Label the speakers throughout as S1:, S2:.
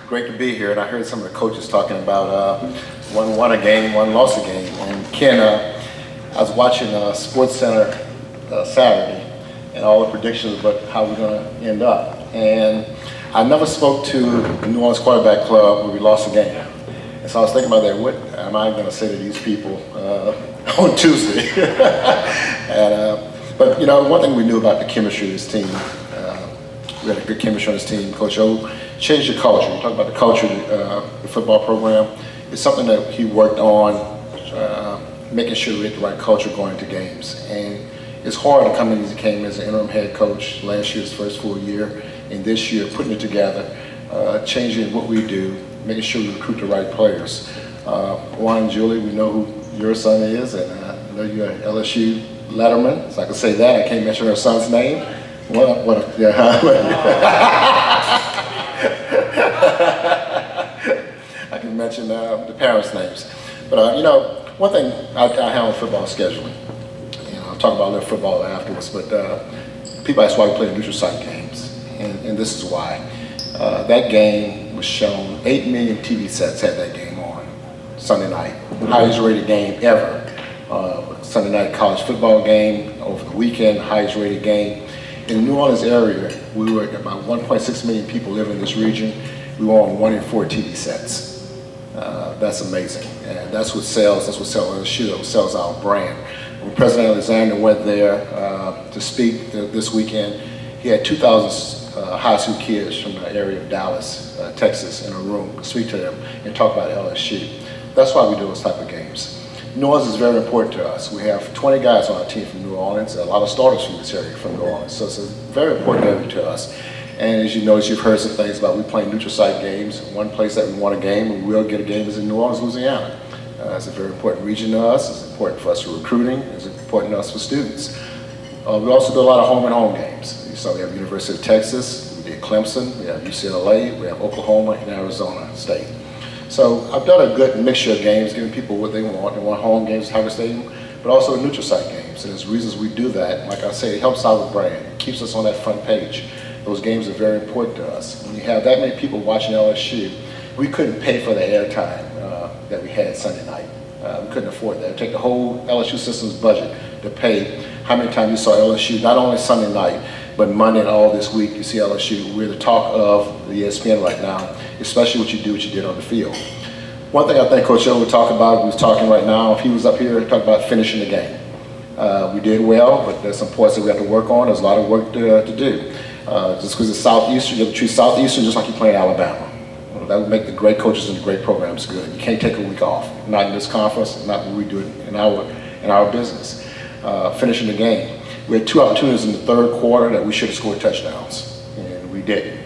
S1: great to be here. And I heard some of the coaches talking about one won a game, one lost a game. And Ken, I was watching Sports Center Saturday and all the predictions about how we're going to end up. And I never spoke to the New Orleans Quarterback Club when we lost a game. And so I was thinking about that, what am I going to say to these people on Tuesday? But you know, one thing we knew about the chemistry of this team, we had a good chemistry on this team. Coach O changed the culture. We talk about the culture of the football program. It's something that he worked on, making sure we had the right culture going into games. And it's hard to come in as he came as an interim head coach last year's first full year, and this year putting it together, changing what we do, making sure we recruit the right players. Juan, Julie, we know who your son is, and I know you're an LSU letterman, so I can say that. I can't mention her son's name. I can mention the parents' names. But you know, one thing I handle football scheduling. You know, I'll talk about a little football afterwards, but people ask why we play neutral site games, and this is why. That game was shown, 8 million TV sets had that game on Sunday night. Highest rated game ever. Sunday night college football game over the weekend, highest rated game. In the New Orleans area, we were about 1.6 million people living in this region. We were on 1 in 4 TV sets. That's amazing. And that's what sells LSU, that sells our brand. When President Alexander went there to speak this weekend, he had 2,000 high school kids from the area of Dallas, Texas, in a room to speak to them and talk about LSU. That's why we do those type of games. New Orleans is very important to us. We have 20 guys on our team from New Orleans, and a lot of starters from this area from New Orleans. So it's a very important area to us. And as you notice, you've heard some things about we playing neutral site games. One place that we want a game, and we will get a game, is in New Orleans, Louisiana. It's a very important region to us. It's important for us for recruiting. It's important to us for students. We also do a lot of home and home games. So we have University of Texas, we did Clemson, we have UCLA, we have Oklahoma, and Arizona State. So I've done a good mixture of games, giving people what they want. They want home games, Tiger Stadium, but also the neutral site games. And there's reasons we do that. Like I say, it helps our brand. It keeps us on that front page. Those games are very important to us. When you have that many people watching LSU, we couldn't pay for the airtime that we had Sunday night. We couldn't afford that. It would take the whole LSU system's budget to pay how many times you saw LSU, not only Sunday night, but Monday and all this week. You see LSU. We're the talk of the ESPN right now, especially what you did on the field. One thing I think Coach O would talk about, we was talking right now, if he was up here, he'd talk about finishing the game. We did well, but there's some points that we have to work on. There's a lot of work to do. Just because it's Southeastern, you have to treat Southeastern just like you play Alabama. That would make the great coaches and the great programs good. You can't take a week off. Not in this conference, not when we do it in our business. Finishing the game. We had 2 opportunities in the third quarter that we should have scored touchdowns, and we didn't.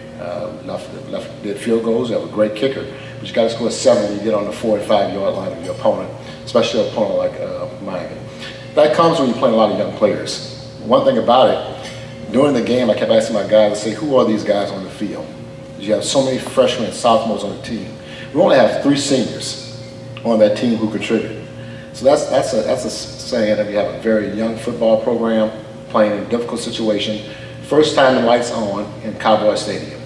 S1: Did field goals. We have a great kicker, but you got to score 7 when you get on the 4 and 5 yard line of your opponent, especially an opponent like Miami. That comes when you're playing a lot of young players. One thing about it, during the game, I kept asking my guys to say, who are these guys on the field? You have so many freshmen and sophomores on the team. We only have 3 seniors on that team who contribute. So that's a saying that we have a very young football program playing in a difficult situation. First time the lights on in Cowboy Stadium.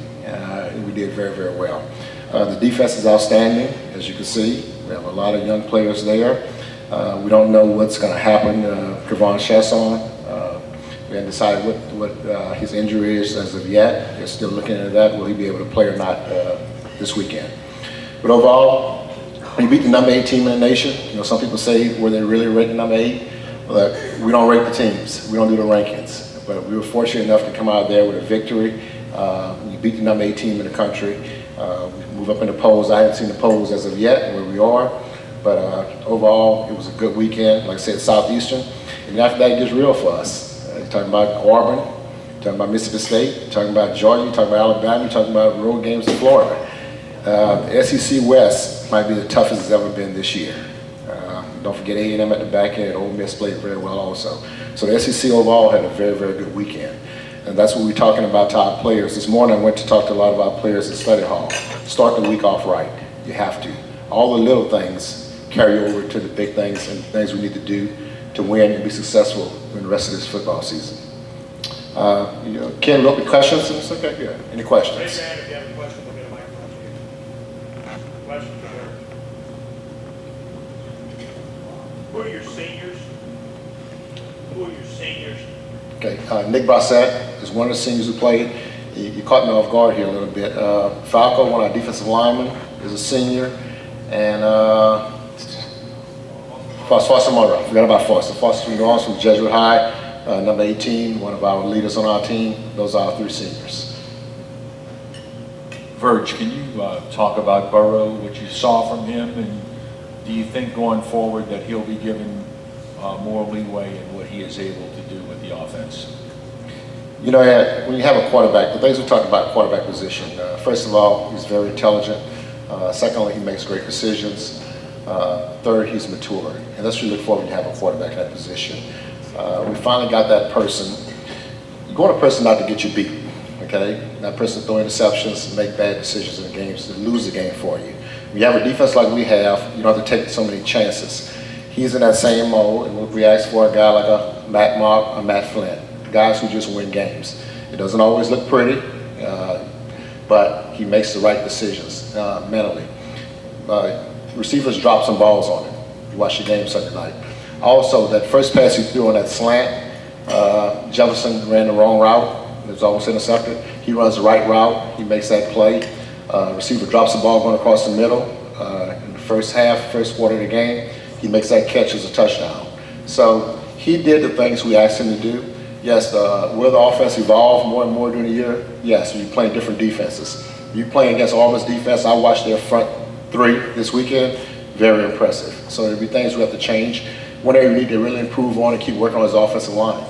S1: We did very, very well. The defense is outstanding, as you can see. We have a lot of young players there. We don't know what's going to happen. Kevon Chasson, we haven't decided what his injury is as of yet. They're still looking at that. Will he be able to play or not this weekend? But overall, we beat the number 8 team in the nation. You know, some people say, were they really rated number 8? Well, we don't rate the teams. We don't do the rankings. But we were fortunate enough to come out there with a victory. We beat the number 8 team in the country. We move up in the polls. I haven't seen the polls as of yet where we are. But overall, it was a good weekend. Like I said, Southeastern. And after that, it gets real for us. You're talking about Auburn, you're talking about Mississippi State, you're talking about Georgia, you're talking about Alabama, you're talking about road games in Florida. The SEC West might be the toughest it's ever been this year. Don't forget A&M at the back end. Ole Miss played very well also. So the SEC overall had a very, very good weekend. And that's what we're talking about to our players. This morning I went to talk to a lot of our players at study hall. Start the week off right. You have to. All the little things carry over to the big things and things we need to do to win and be successful in the rest of this football season. Ken, real quick questions? Okay, good. Any questions?
S2: Raise your hand if you have a question. We'll get a microphone to you. question there. Who are your seniors? Who are your seniors?
S1: Okay, Nick Brossette is one of the seniors who played. He caught me off guard here a little bit. Falco, one of our defensive linemen, is a senior. And Foster Monroe, forgot about Foster. Foster from Jesuit High, number 18, one of our leaders on our team. Those are our 3 seniors.
S3: Verge, can you talk about Burrow, what you saw from him, and do you think going forward that he'll be given more leeway in what he is able to do with the offense?
S1: You know, when you have a quarterback, the things we talked about quarterback position, first of all, he's very intelligent. Secondly, he makes great decisions. Third, he's mature. And that's what you look for when you have a quarterback in that position. We finally got that person. You want a person not to get you beat, okay? That person throw interceptions, make bad decisions in the games, to lose the game for you. When you have a defense like we have, you don't have to take so many chances. He's in that same mode, and we ask for a guy like a Matt Mock or Matt Flynn, guys who just win games. It doesn't always look pretty, but he makes the right decisions mentally. Receivers drop some balls on him. You watch the game Sunday night. Also, that first pass he threw on that slant, Jefferson ran the wrong route. It was almost intercepted. He runs the right route. He makes that play. Receiver drops the ball going across the middle. In the first quarter of the game, he makes that catch as a touchdown. So he did the things we asked him to do. Yes, will the offense evolve more and more during the year? Yes, you're playing different defenses. You're playing against Auburn's defense. I watched their front 3 this weekend. Very impressive. So there'll be things we have to change. One area we need to really improve on and keep working on his offensive line.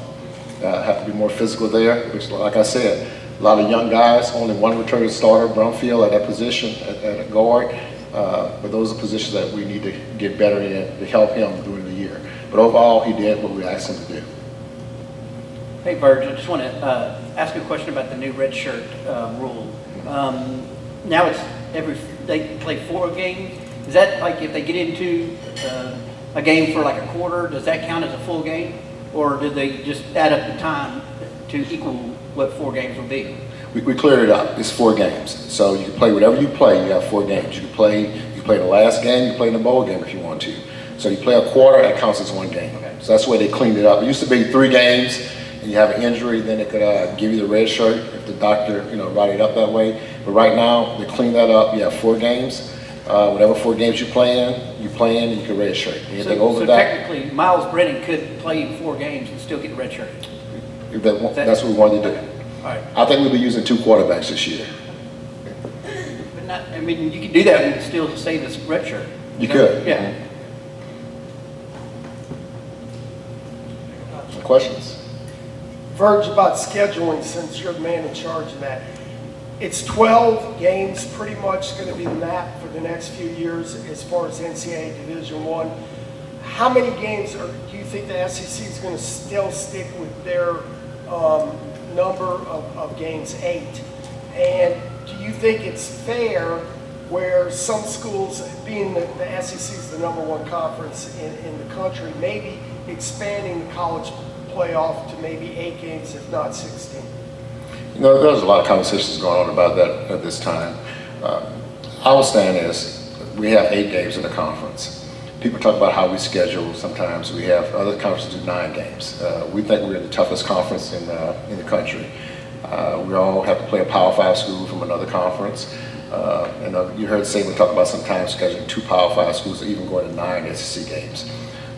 S1: Have to be more physical there, which, like I said, a lot of young guys, only one returning starter, Brumfield, at that position, at a guard. But those are positions that we need to get better in to help him during the year. But overall, he did what we asked him to do.
S4: Hey, Verge, I just want to ask you a question about the new red shirt rule. Now it's they play 4 games. Is that like if they get into a game for like a quarter, does that count as a full game? Or do they just add up the time to equal what 4 games will be?
S1: We cleared it up. It's 4 games. So you can play whatever you play. You have 4 games. You play the last game, you play in the bowl game if you want to. So you play a quarter, it counts as 1 game. Okay. So that's the way they cleaned it up. It used to be 3 games, and you have an injury, then they could give you the red shirt if the doctor, write it up that way. But right now, they cleaned that up. You have 4 games. Whatever 4 games you play in, you can red shirt. Anything over that.
S4: Technically, Miles Brennan could play in 4 games and still get red shirt.
S1: That's what we wanted to do.
S4: All right.
S1: I think we'll be using 2 quarterbacks this year.
S4: But not, you could do that and still save this red shirt.
S1: You could.
S4: Yeah.
S1: Some questions?
S5: Verge, about scheduling, since you're the man in charge of that. It's 12 games pretty much going to be the map for the next few years as far as NCAA Division I. How many games do you think the SEC is going to still stick with their number of games, 8? And do you think it's fair where some schools, being the SEC is the number 1 conference in the country, maybe expanding the college playoff to maybe 8 games, if not 16?
S1: There's a lot of conversations going on about that at this time. Our stand is we have 8 games in the conference. People talk about how we schedule. Sometimes we have other conferences do 9 games. We think we're the toughest conference in the country. We all have to play a Power 5 school from another conference. You heard Saban talk about sometimes scheduling 2 Power 5 schools or even going to 9 SEC games.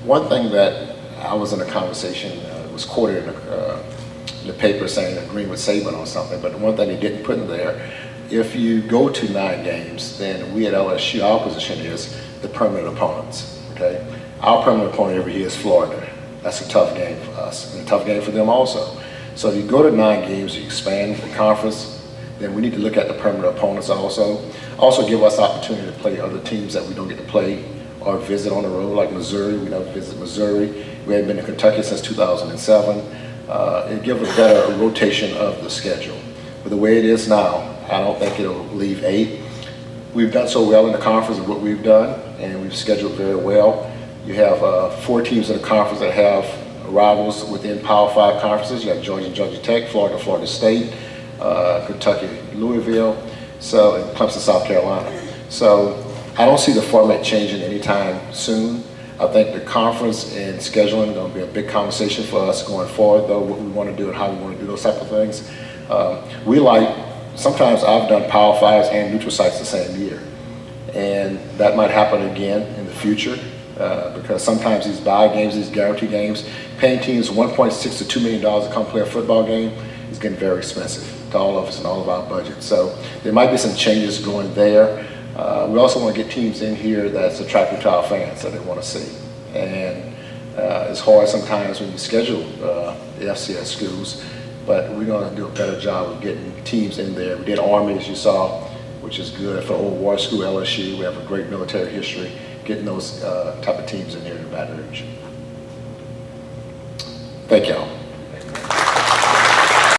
S1: One thing that I was in a conversation, was quoted in the paper saying agreeing with Saban on something, but one thing he didn't put in there, if you go to 9 games, then we at LSU, our position is the permanent opponents, okay? Our permanent opponent every year is Florida. That's a tough game for us, and a tough game for them also. So if you go to 9 games, you expand the conference, then we need to look at the permanent opponents also. Also give us opportunity to play other teams that we don't get to play or visit on the road, like Missouri. We never visit Missouri. We haven't been to Kentucky since 2007. It gives a better rotation of the schedule. But the way it is now, I don't think it'll leave 8. We've done so well in the conference of what we've done, and we've scheduled very well. You have 4 teams in the conference that have rivals within Power 5 conferences. You have Georgia Tech, Florida State, Kentucky, Louisville, and Clemson, South Carolina. So I don't see the format changing anytime soon. I think the conference and scheduling is going to be a big conversation for us going forward, though, what we want to do and how we want to do those type of things. Sometimes I've done Power 5s and neutral sites the same year. And that might happen again in the future because sometimes these buy games, these guarantee games, paying teams $1.6 to $2 million to come play a football game is getting very expensive to all of us and all of our budgets. So there might be some changes going there. We also want to get teams in here that's attractive to our fans that they want to see. And it's hard sometimes when you schedule the FCS schools, but we're going to do a better job of getting teams in there. We did Army, as you saw, which is good for Old War School, LSU. We have a great military history, getting those type of teams in here in Baton Rouge. Thank y'all.